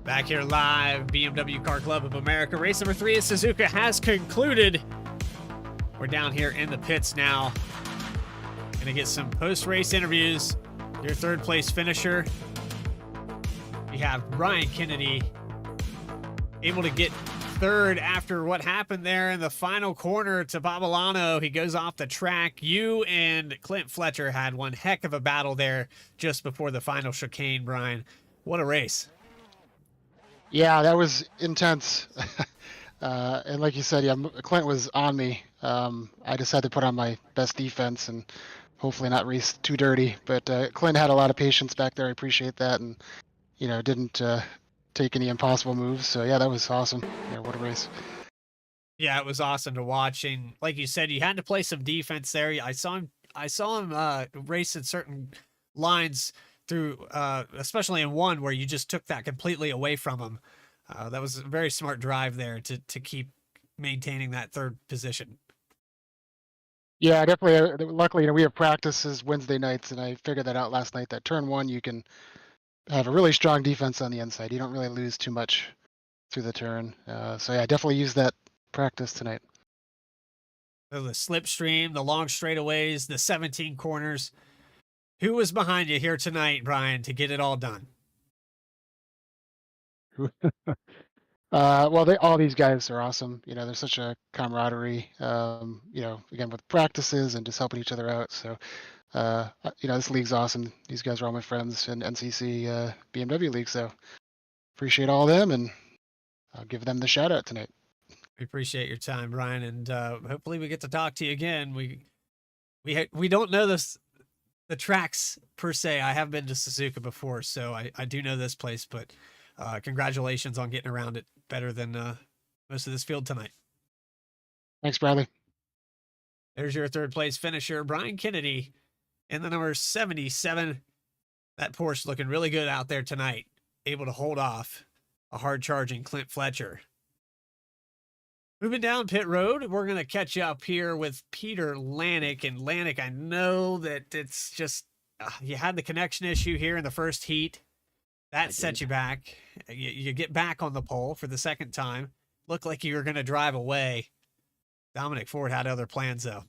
Back here live, BMW Car Club of America. Race number 3 at Suzuka has concluded. We're down here in the pits now. Gonna get some post-race interviews. Your third place finisher. We have Brian Kennedy able to get third after what happened there in the final corner to Pavolano. He goes off the track. You and Clint Fletcher had one heck of a battle there just before the final chicane, Brian. What a race. Yeah, that was intense. And like you said, yeah, Clint was on me. I just had to put on my best defense and hopefully not race too dirty. But Clint had a lot of patience back there. I appreciate that. And, you know, didn't take any impossible moves. So, yeah, that was awesome. Yeah, what a race. Yeah, it was awesome to watch. And like you said, you had to play some defense there. I saw him race in certain lines through, especially in one where you just took that completely away from him. That was a very smart drive there to keep maintaining that third position. Yeah, definitely. Luckily, you know, we have practices Wednesday nights, and I figured that out last night, that turn 1, you can have a really strong defense on the inside. You don't really lose too much through the turn. So yeah, definitely use that practice tonight. So the slipstream, the long straightaways, the 17 corners. Who was behind you here tonight, Brian, to get it all done? Well, all these guys are awesome. There's such a camaraderie. Again with practices and just helping each other out. So, this league's awesome. These guys are all my friends in NCC BMW League. So, appreciate all of them, and I'll give them the shout out tonight. We appreciate your time, Brian, and hopefully we get to talk to you again. We don't know the tracks per se. I have been to Suzuka before, so I do know this place, but congratulations on getting around it better than most of this field tonight. Thanks, Bradley. There's your third place finisher, Brian Kennedy, in the number 77. That Porsche looking really good out there tonight, able to hold off a hard charging Clint Fletcher. Moving down pit road, we're going to catch up here with Peter Lanick. And Lanick, I know that it's just, you had the connection issue here in the first heat. That set you back. You get back on the pole for the second time. Looked like you were going to drive away. Dominic Ford had other plans, though.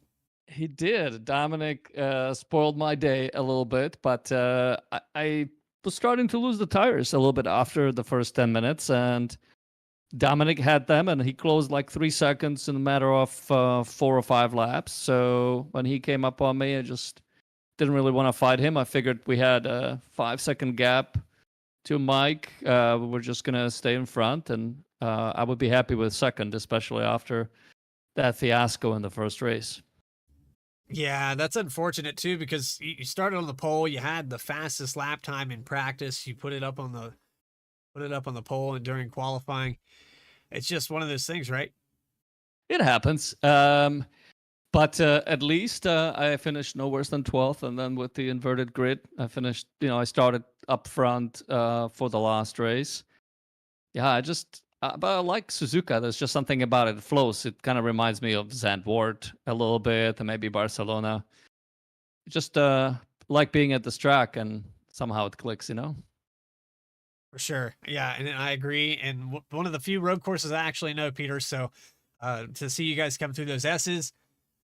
He did. Dominic spoiled my day a little bit, but I was starting to lose the tires a little bit after the first 10 minutes, and Dominic had them, and he closed like 3 seconds in a matter of 4 or 5 laps. So when he came up on me, I just didn't really want to fight him. I figured we had a 5-second gap to Mike. We're just going to stay in front, and I would be happy with second, especially after that fiasco in the first race. Yeah, that's unfortunate too, because you started on the pole. You had the fastest lap time in practice. You put it up on the pole and during qualifying. It's just one of those things, right? It happens. But at least I finished no worse than 12th. And then with the inverted grid, I finished, I started up front for the last race. Yeah, but I like Suzuka. There's just something about it. It flows. It kind of reminds me of Zandvoort a little bit, and maybe Barcelona. Just like being at this track, and somehow it clicks, For sure. Yeah, and I agree. And one of the few road courses I actually know, Peter. So to see you guys come through those S's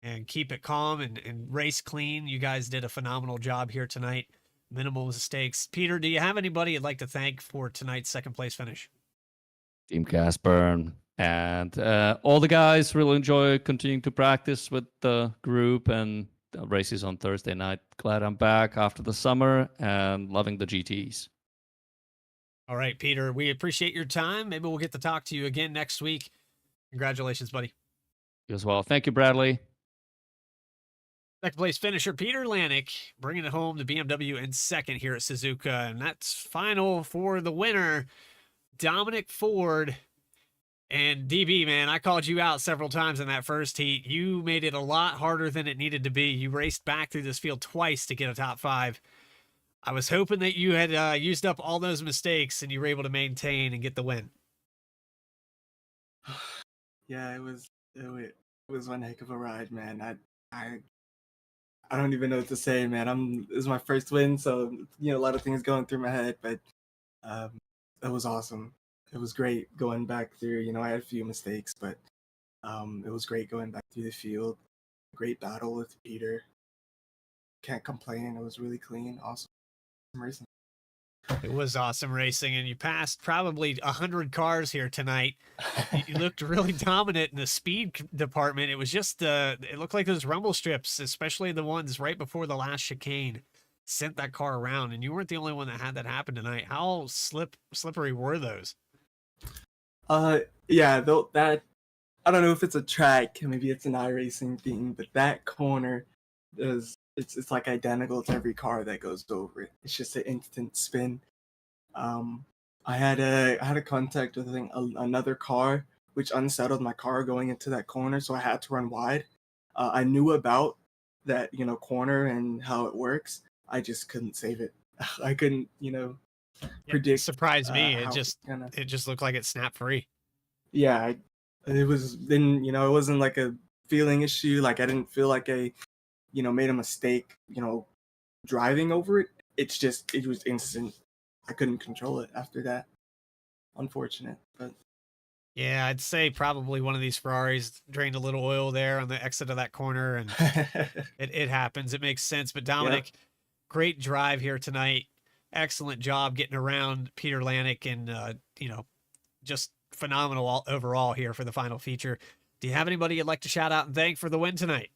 and keep it calm and race clean, you guys did a phenomenal job here tonight. Minimal mistakes. Peter, do you have anybody you'd like to thank for tonight's second place finish? Team Casper and all the guys. Really enjoy continuing to practice with the group and the races on Thursday night. Glad I'm back after the summer and loving the GTs. All right, Peter, we appreciate your time. Maybe we'll get to talk to you again next week. Congratulations, buddy. You as well. Thank you, Bradley. Second place finisher, Peter Lanick, bringing it home to BMW in second here at Suzuka. And that's final for the winner, Dominic Ford. And DB, man, I called you out several times in that first heat. You made it a lot harder than it needed to be. You raced back through this field twice to get a top 5. I was hoping that you had used up all those mistakes and you were able to maintain and get the win. Yeah, it was one heck of a ride, man. I don't even know what to say, man. This is my first win, so a lot of things going through my head, but it was awesome. It was great going back through. I had a few mistakes, but it was great going back through the field. Great battle with Peter. Can't complain. It was really clean. Awesome racing. It was awesome racing, and you passed probably 100 cars here tonight. You looked really dominant in the speed department. It was just, it looked like those rumble strips, especially the ones right before the last chicane, sent that car around, and you weren't the only one that had that happen tonight. How slippery were those? Yeah, that, I don't know if it's a track, maybe it's an iRacing thing, but that corner it's like identical to every car that goes over it. It's just an instant spin. I had a contact with another car, which unsettled my car going into that corner, so I had to run wide. I knew about that, corner and how it works. I just couldn't save it. I couldn't, predict. It surprised me. It just looked like it snapped free. Yeah, it wasn't like a feeling issue. Like I didn't feel like I made a mistake, driving over it. It was instant. I couldn't control it after that. Unfortunate, but yeah, I'd say probably one of these Ferraris drained a little oil there on the exit of that corner, and it happens. It makes sense. But Dominic, Great drive here tonight. excellent job getting around Peter Lanik and, just phenomenal overall here for the final feature. Do you have anybody you'd like to shout out and thank for the win tonight?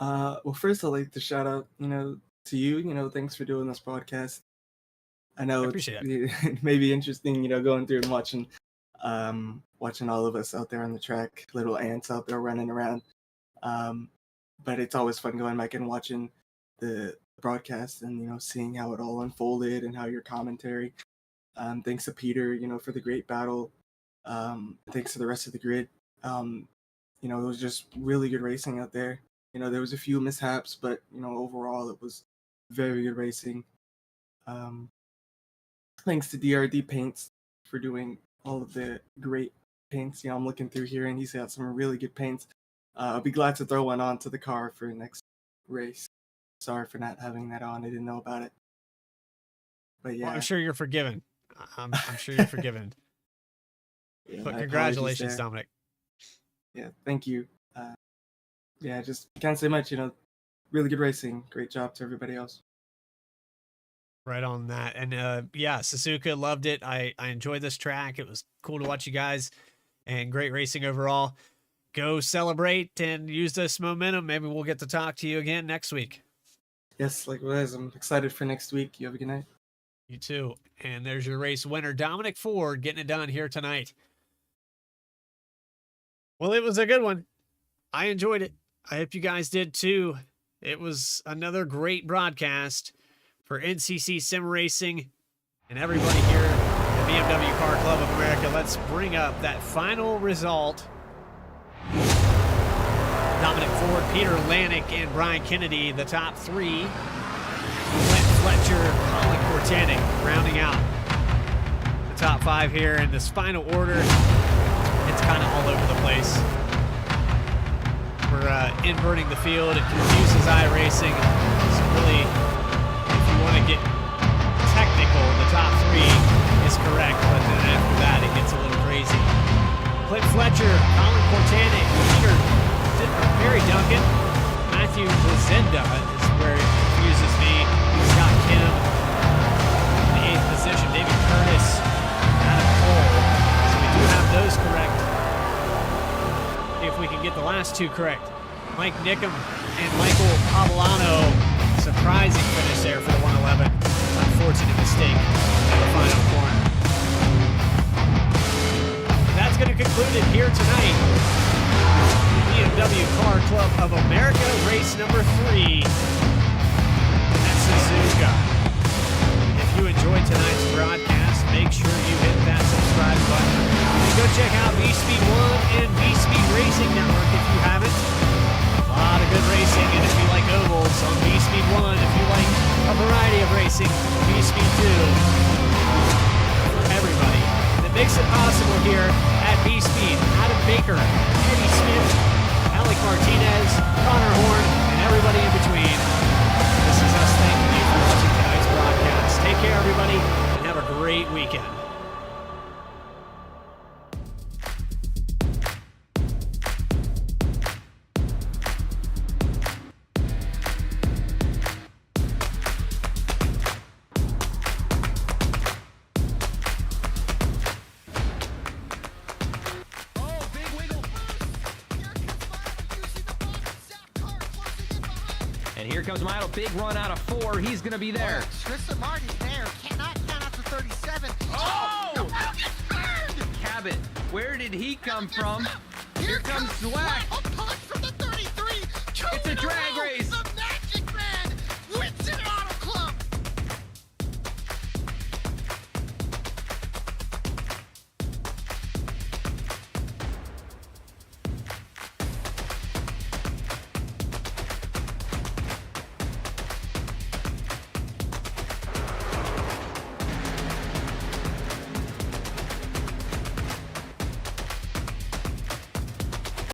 Well, first I'd like to shout out, to you, thanks for doing this podcast. I know it may be interesting, going through and watching all of us out there on the track, little ants out there running around. But it's always fun going back and watching the broadcast and, seeing how it all unfolded and how your commentary. Thanks to Peter, for the great battle. Thanks to the rest of the grid. It was just really good racing out there. There was a few mishaps, but, overall it was very good racing. Thanks to DRD Paints for doing all of the great paints. I'm looking through here and he's got some really good paints. I'll be glad to throw one onto the car for the next race. Sorry for not having that on. I didn't know about it. But yeah. Well, I'm sure you're forgiven. I'm sure you're forgiven. Yeah, but congratulations, Dominic. Yeah, thank you. Just can't say much, really good racing. Great job to everybody else. Right on that. And Suzuka, loved it. I enjoyed this track. It was cool to watch you guys and great racing overall. Go celebrate and use this momentum. Maybe we'll get to talk to you again next week. Yes, likewise. I'm excited for next week. You have a good night. You too. And there's your race winner, Dominic Ford, getting it done here tonight. Well, it was a good one. I enjoyed it. I hope you guys did too. It was another great broadcast for NCC Sim Racing and everybody here at BMW Car Club of America. Let's bring up that final result. Dominic Ford, Peter Lanik, and Brian Kennedy, the top three. Clint Fletcher, Colin Cortanek, rounding out the top five here in this final order. It's kind of all over the place. We're inverting the field. It confuses iRacing. So really, if you want to get technical, the top three is correct, but then after that, it gets a little crazy. Clint Fletcher, Colin Cortanek, Barry Duncan, Matthew Rosenda is where it confuses me. Scott Kim in the 8th position. David Curtis, Adam Cole. So we do have those correct. If we can get the last two correct. Mike Nickham and Michael Pavolano. Surprising finish there for the 111. Unfortunate mistake in the final corner. That's going to conclude it here tonight. BMW Car Club of America, race number 3. And that's Suzuka. If you enjoyed tonight's broadcast, make sure you hit that subscribe button. And go check out V-Speed 1 and V-Speed Racing Network if you haven't. A lot of good racing, and if you like ovals on V-Speed 1, if you like a variety of racing, V-Speed 2. For everybody that makes it possible here at V-Speed. Adam Baker, Eddie Smith, Alec Martinez, Connor Horn, and everybody in between. This is us thanking you for watching tonight's broadcast. Take care, everybody, and have a great weekend. Comes Milo, big run out of 4. He's going to be there. Tristan Martin's there. Cannot count out to 37. Oh! Cabot, where did he come from? Here comes Slack. A punt from the 33. It's a drag